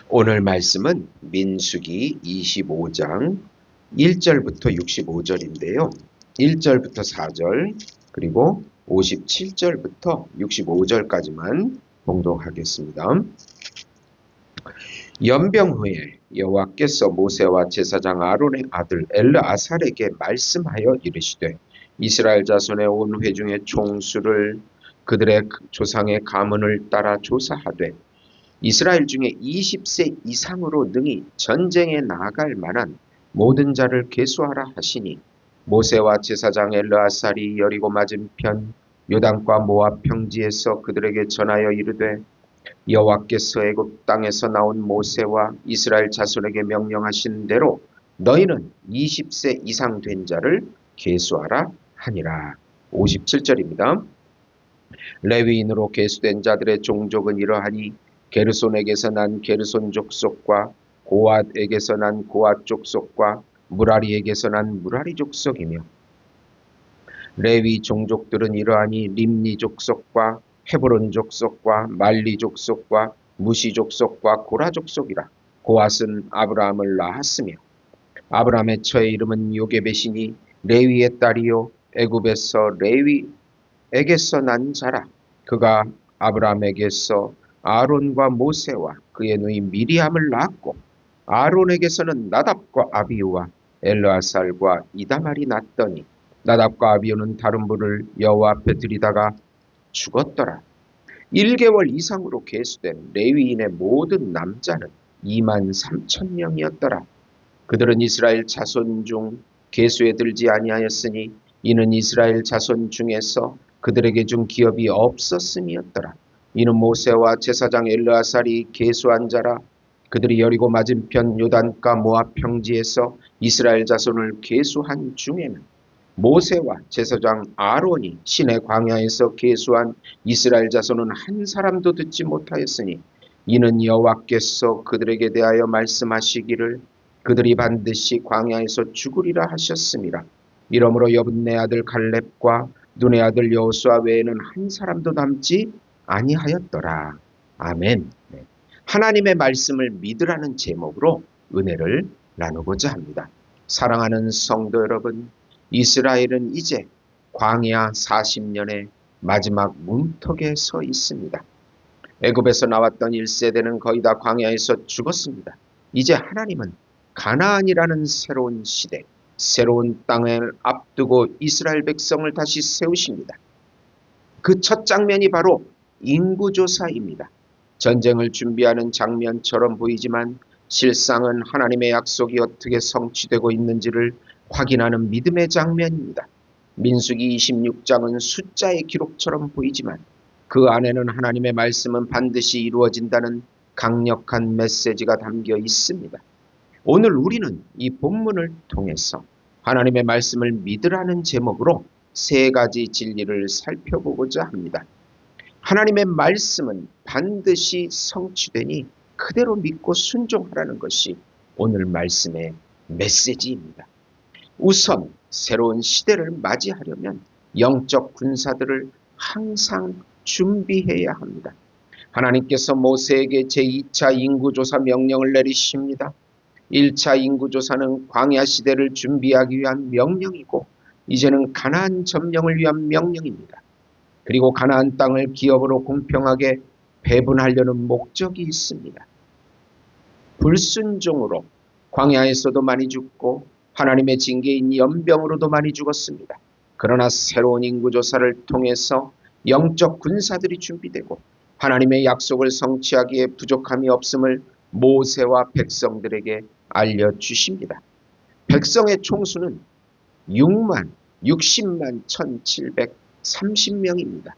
오늘 말씀은 민수기 25장 1절부터 65절인데요. 1절부터 4절 그리고 57절부터 65절까지만 봉독하겠습니다. 연병 후에 여호와께서 모세와 제사장 아론의 아들 엘르아살에게 말씀하여 이르시되 이스라엘 자손의 온 회중의 총수를 그들의 조상의 가문을 따라 조사하되 이스라엘 중에 20세 이상으로 능히 전쟁에 나아갈 만한 모든 자를 계수하라 하시니 모세와 제사장 엘르아살이 여리고 맞은편 요단과 모압 평지에서 그들에게 전하여 이르되 여호와께서 애굽 땅에서 나온 모세와 이스라엘 자손에게 명령하신 대로 너희는 20세 이상 된 자를 계수하라 하니라. 57절입니다. 레위인으로 계수된 자들의 종족은 이러하니 게르손에게서 난 게르손 족속과 고앗에게서 난 고앗 족속과 무라리에게서 난 무라리 족속이며 레위 종족들은 이러하니 림니 족속과 헤브론 족속과 말리 족속과 무시 족속과 고라 족속이라. 고앗은 아브라함을 낳았으며 아브라함의 처의 이름은 요게벳이니 레위의 딸이요 애굽에서 레위에게서 난 자라. 그가 아브라함에게서 아론과 모세와 그의 누이 미리암을 낳았고 아론에게서는 나답과 아비우와 엘르아살과 이다말이 낳더니 나답과 아비우는 다른 불을 여호와 앞에 들이다가 죽었더라. 1개월 이상으로 계수된 레위인의 모든 남자는 23,000명이었더라. 그들은 이스라엘 자손 중 계수에 들지 아니하였으니 이는 이스라엘 자손 중에서 그들에게 준 기업이 없었음이었더라. 이는 모세와 제사장 엘르아살이 계수한 자라. 그들이 여리고 맞은편 요단가 모압 평지에서 이스라엘 자손을 계수한 중에는 모세와 제사장 아론이 시내 광야에서 계수한 이스라엘 자손은 한 사람도 듣지 못하였으니 이는 여호와께서 그들에게 대하여 말씀하시기를 그들이 반드시 광야에서 죽으리라 하셨음이라. 이러므로 여분네 아들 갈렙과 눈의 아들 여호수아 외에는 한 사람도 남지 아니하였더라. 아멘. 하나님의 말씀을 믿으라는 제목으로 은혜를 나누고자 합니다. 사랑하는 성도 여러분, 이스라엘은 이제 광야 40년의 마지막 문턱에 서 있습니다. 애굽에서 나왔던 1세대는 거의 다 광야에서 죽었습니다. 이제 하나님은 가나안이라는 새로운 시대, 새로운 땅을 앞두고 이스라엘 백성을 다시 세우십니다. 그 첫 장면이 바로 인구조사입니다. 전쟁을 준비하는 장면처럼 보이지만 실상은 하나님의 약속이 어떻게 성취되고 있는지를 확인하는 믿음의 장면입니다. 민수기 26장은 숫자의 기록처럼 보이지만 그 안에는 하나님의 말씀은 반드시 이루어진다는 강력한 메시지가 담겨 있습니다. 오늘 우리는 이 본문을 통해서 하나님의 말씀을 믿으라는 제목으로 세 가지 진리를 살펴보고자 합니다. 하나님의 말씀은 반드시 성취되니 그대로 믿고 순종하라는 것이 오늘 말씀의 메시지입니다. 우선 새로운 시대를 맞이하려면 영적 군사들을 항상 준비해야 합니다. 하나님께서 모세에게 제2차 인구조사 명령을 내리십니다. 1차 인구조사는 광야 시대를 준비하기 위한 명령이고 이제는 가나안 점령을 위한 명령입니다. 그리고 가나안 땅을 기업으로 공평하게 배분하려는 목적이 있습니다. 불순종으로 광야에서도 많이 죽고 하나님의 징계인 연병으로도 많이 죽었습니다. 그러나 새로운 인구조사를 통해서 영적 군사들이 준비되고 하나님의 약속을 성취하기에 부족함이 없음을 모세와 백성들에게 알려주십니다. 백성의 총수는 60만 1730명입니다.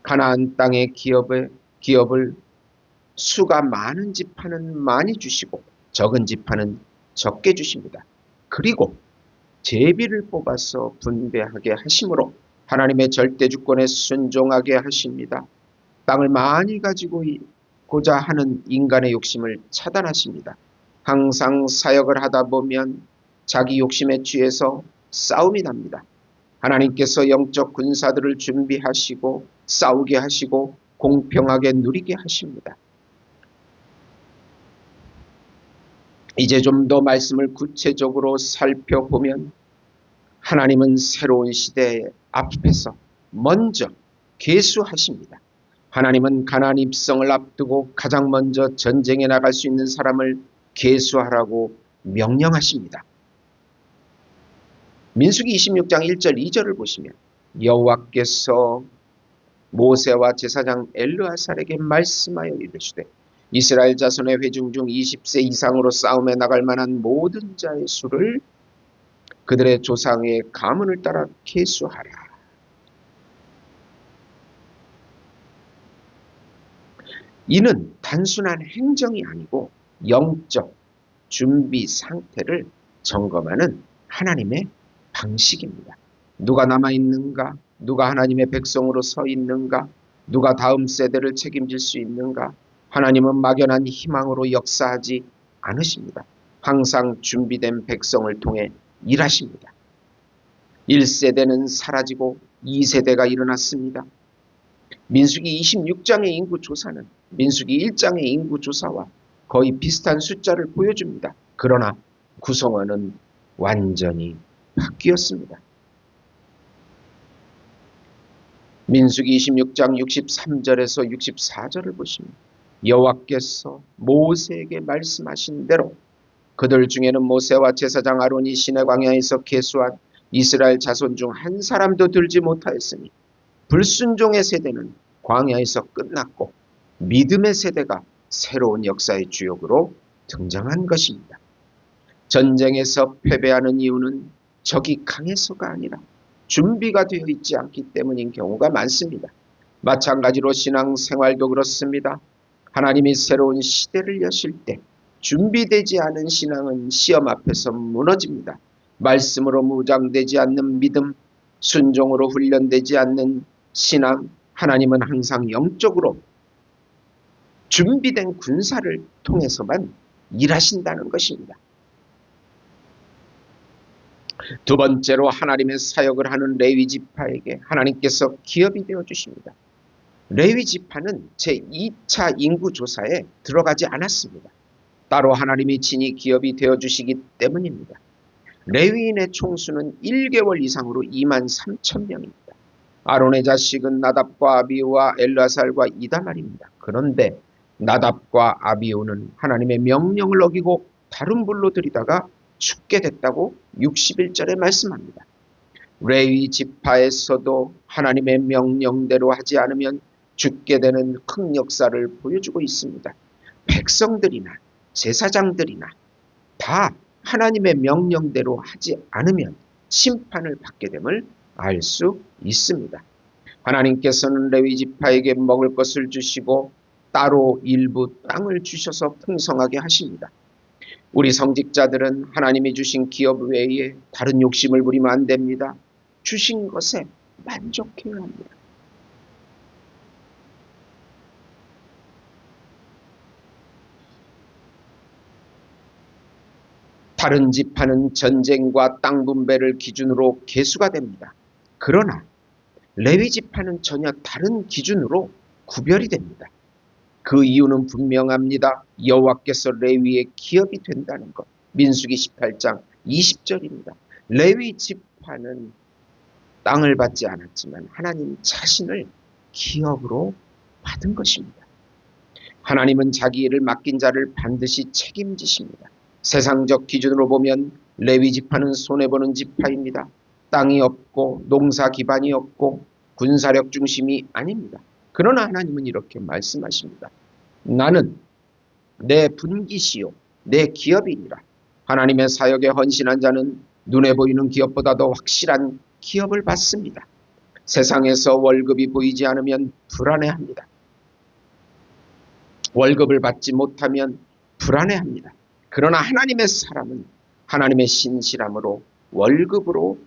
가나안 땅의 기업을 수가 많은 지파는 많이 주시고 적은 지파는 적게 주십니다. 그리고 제비를 뽑아서 분배하게 하심으로 하나님의 절대 주권에 순종하게 하십니다. 땅을 많이 가지고자 하는 인간의 욕심을 차단하십니다. 항상 사역을 하다 보면 자기 욕심에 취해서 싸움이 납니다. 하나님께서 영적 군사들을 준비하시고 싸우게 하시고 공평하게 누리게 하십니다. 이제 좀 더 말씀을 구체적으로 살펴보면 하나님은 새로운 시대 앞에서 먼저 계수하십니다. 하나님은 가나안 입성을 앞두고 가장 먼저 전쟁에 나갈 수 있는 사람을 계수하라고 명령하십니다. 민수기 26장 1절 2절을 보시면 여호와께서 모세와 제사장 엘르아살에게 말씀하여 이르시되 이스라엘 자손의 회중 중 20세 이상으로 싸움에 나갈 만한 모든 자의 수를 그들의 조상의 가문을 따라 계수하라. 이는 단순한 행정이 아니고 영적 준비 상태를 점검하는 하나님의 방식입니다. 누가 남아있는가? 누가 하나님의 백성으로 서 있는가? 누가 다음 세대를 책임질 수 있는가? 하나님은 막연한 희망으로 역사하지 않으십니다. 항상 준비된 백성을 통해 일하십니다. 1세대는 사라지고 2세대가 일어났습니다. 민수기 26장의 인구조사는 민수기 1장의 인구조사와 거의 비슷한 숫자를 보여줍니다. 그러나 구성원은 완전히 바뀌었습니다. 민수기 26장 63절에서 64절을 보시면 여호와께서 모세에게 말씀하신 대로 그들 중에는 모세와 제사장 아론이 시내 광야에서 계수한 이스라엘 자손 중 한 사람도 들지 못하였으니 불순종의 세대는 광야에서 끝났고 믿음의 세대가 새로운 역사의 주역으로 등장한 것입니다. 전쟁에서 패배하는 이유는 적이 강해서가 아니라 준비가 되어 있지 않기 때문인 경우가 많습니다. 마찬가지로 신앙생활도 그렇습니다. 하나님이 새로운 시대를 여실 때 준비되지 않은 신앙은 시험 앞에서 무너집니다. 말씀으로 무장되지 않는 믿음, 순종으로 훈련되지 않는 신앙, 하나님은 항상 영적으로 준비된 군사를 통해서만 일하신다는 것입니다. 두 번째로 하나님의 사역을 하는 레위 지파에게 하나님께서 기업이 되어 주십니다. 레위 지파는 제2차 인구조사에 들어가지 않았습니다. 따로 하나님이 친히 기업이 되어 주시기 때문입니다. 레위인의 총수는 1개월 이상으로 23,000명입니다. 아론의 자식은 나답과 아비우와 엘르아살과 이다말입니다. 그런데 나답과 아비우는 하나님의 명령을 어기고 다른 불로 들이다가 죽게 됐다고 61절에 말씀합니다. 레위 지파에서도 하나님의 명령대로 하지 않으면 죽게 되는 흑역사를 보여주고 있습니다. 백성들이나 제사장들이나 다 하나님의 명령대로 하지 않으면 심판을 받게 됨을 알 수 있습니다. 하나님께서는 레위 지파에게 먹을 것을 주시고 따로 일부 땅을 주셔서 풍성하게 하십니다. 우리 성직자들은 하나님이 주신 기업 외에 다른 욕심을 부리면 안 됩니다. 주신 것에 만족해야 합니다. 다른 지파는 전쟁과 땅 분배를 기준으로 계수가 됩니다. 그러나 레위 지파는 전혀 다른 기준으로 구별이 됩니다. 그 이유는 분명합니다. 여호와께서 레위의 기업이 된다는 것. 민수기 18장 20절입니다. 레위 지파는 땅을 받지 않았지만 하나님 자신을 기업으로 받은 것입니다. 하나님은 자기 일을 맡긴 자를 반드시 책임지십니다. 세상적 기준으로 보면 레위 지파는 손해보는 지파입니다. 땅이 없고 농사 기반이 없고 군사력 중심이 아닙니다. 그러나 하나님은 이렇게 말씀하십니다. 나는 내 분기시요 내 기업이니라. 하나님의 사역에 헌신한 자는 눈에 보이는 기업보다도 확실한 기업을 받습니다. 세상에서 월급이 보이지 않으면 불안해합니다. 월급을 받지 못하면 불안해합니다. 그러나 하나님의 사람은 하나님의 신실함을 월급으로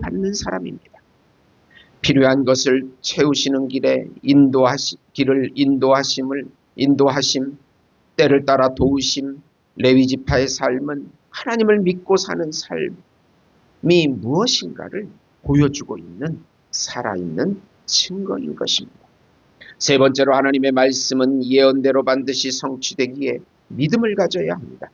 받는 사람입니다. 필요한 것을 채우시는 인도하심, 때를 따라 도우심, 레위 지파의 삶은 하나님을 믿고 사는 삶이 무엇인가를 보여주고 있는 살아있는 증거인 것입니다. 세 번째로 하나님의 말씀은 예언대로 반드시 성취되기에 믿음을 가져야 합니다.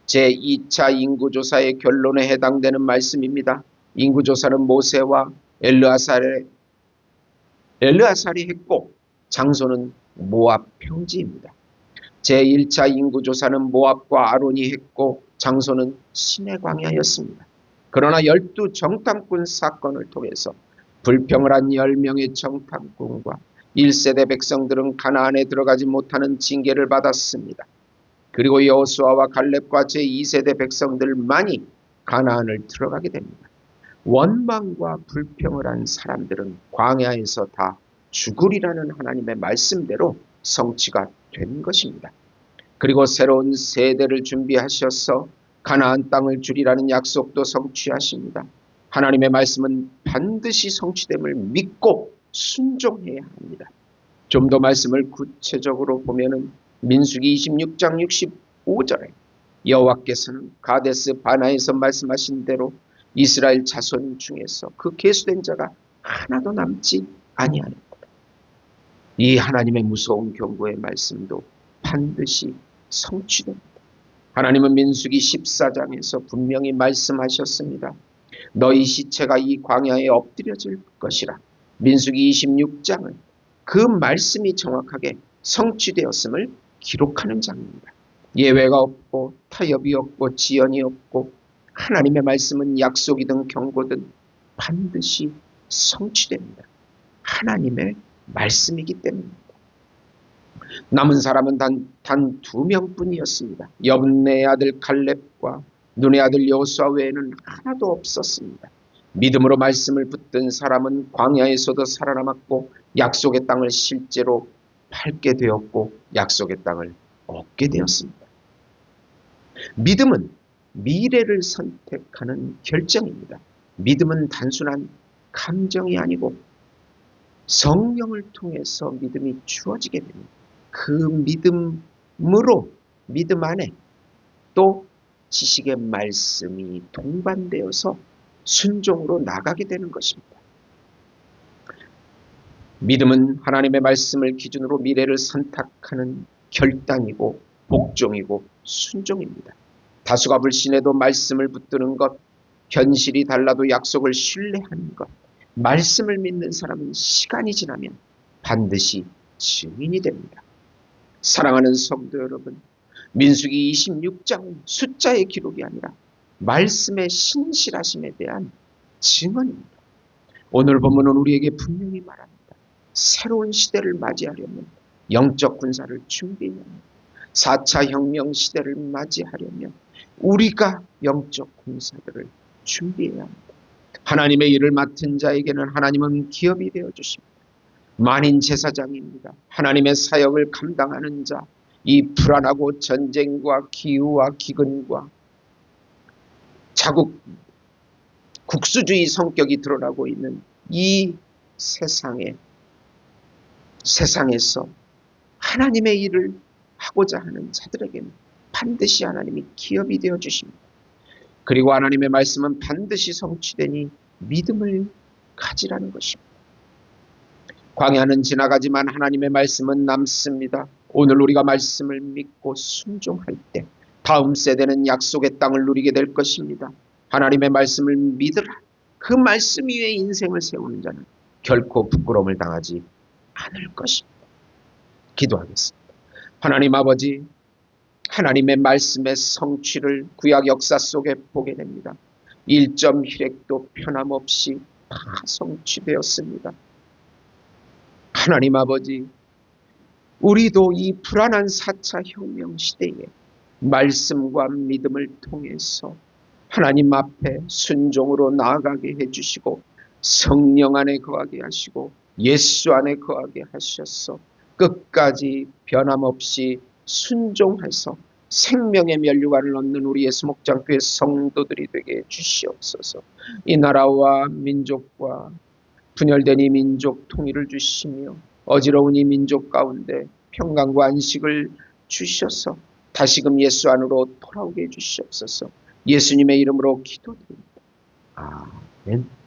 제2차 인구조사의 결론에 해당되는 말씀입니다. 인구조사는 모세와 엘르아살이 했고 장소는 모압 평지입니다. 제1차 인구조사는 모압과 아론이 했고 장소는 시내 광야였습니다. 그러나 12 정탐꾼 사건을 통해서 불평을 한 10명의 정탐꾼과 1세대 백성들은 가나안에 들어가지 못하는 징계를 받았습니다. 그리고 여호수아와 갈렙과 제2세대 백성들만이 가나안을 들어가게 됩니다. 원망과 불평을 한 사람들은 광야에서 다 죽으리라는 하나님의 말씀대로 성취가 된 것입니다. 그리고 새로운 세대를 준비하셔서 가나안 땅을 주리라는 약속도 성취하십니다. 하나님의 말씀은 반드시 성취됨을 믿고 순종해야 합니다. 좀 더 말씀을 구체적으로 보면은 민수기 26장 65절에 여호와께서는 가데스 바나에서 말씀하신 대로 이스라엘 자손 중에서 그 계수된 자가 하나도 남지 아니하였다. 이 하나님의 무서운 경고의 말씀도 반드시 성취됩니다. 하나님은 민수기 14장에서 분명히 말씀하셨습니다. 너희 시체가 이 광야에 엎드려질 것이라. 민수기 26장은 그 말씀이 정확하게 성취되었음을 기록하는 장입니다. 예외가 없고 타협이 없고 지연이 없고 하나님의 말씀은 약속이든 경고든 반드시 성취됩니다. 하나님의 말씀이기 때문입니다. 남은 사람은 단 2명뿐이었습니다. 여분네의 아들 갈렙과 눈의 아들 여호수아 외에는 하나도 없었습니다. 믿음으로 말씀을 붙든 사람은 광야에서도 살아남았고 약속의 땅을 실제로 밟게 되었고 약속의 땅을 얻게 되었습니다. 믿음은 미래를 선택하는 결정입니다. 믿음은 단순한 감정이 아니고 성령을 통해서 믿음이 주어지게 됩니다. 그 믿음으로 믿음 안에 또 지식의 말씀이 동반되어서 순종으로 나가게 되는 것입니다. 믿음은 하나님의 말씀을 기준으로 미래를 선택하는 결단이고 복종이고 순종입니다. 다수가 불신해도 말씀을 붙드는 것, 현실이 달라도 약속을 신뢰하는 것, 말씀을 믿는 사람은 시간이 지나면 반드시 증인이 됩니다. 사랑하는 성도 여러분, 민수기 26장은 숫자의 기록이 아니라 말씀의 신실하심에 대한 증언입니다. 오늘 본문은 우리에게 분명히 말합니다. 새로운 시대를 맞이하려면 영적 군사를 준비해야 합니다. 4차 혁명 시대를 맞이하려면 우리가 영적 군사들을 준비해야 합니다. 하나님의 일을 맡은 자에게는 하나님은 기업이 되어주십니다. 만인 제사장입니다. 하나님의 사역을 감당하는 자, 이 불안하고 전쟁과 기후와 기근과 자국 국수주의 성격이 드러나고 있는 이 세상에서 하나님의 일을 하고자 하는 자들에게는 반드시 하나님이 기업이 되어 주십니다. 그리고 하나님의 말씀은 반드시 성취되니 믿음을 가지라는 것입니다. 광야는 지나가지만 하나님의 말씀은 남습니다. 오늘 우리가 말씀을 믿고 순종할 때 다음 세대는 약속의 땅을 누리게 될 것입니다. 하나님의 말씀을 믿으라. 그 말씀 위에 인생을 세우는 자는 결코 부끄러움을 당하지 않을 것입니다. 기도하겠습니다. 하나님 아버지, 하나님의 말씀의 성취를 구약 역사 속에 보게 됩니다. 1점1획도 변함없이 다 성취되었습니다. 하나님 아버지, 우리도 이 불안한 4차 혁명 시대에 말씀과 믿음을 통해서 하나님 앞에 순종으로 나아가게 해주시고 성령 안에 거하게 하시고 예수 안에 거하게 하셔서 끝까지 변함없이 순종해서 생명의 면류관을 얻는 우리 예수목장교회 성도들이 되게 해주시옵소서. 이 나라와 민족과 분열된 이 민족 통일을 주시며 어지러운 이 민족 가운데 평강과 안식을 주셔서 다시금 예수 안으로 돌아오게 해주시옵소서. 예수님의 이름으로 기도드립니다. 아멘.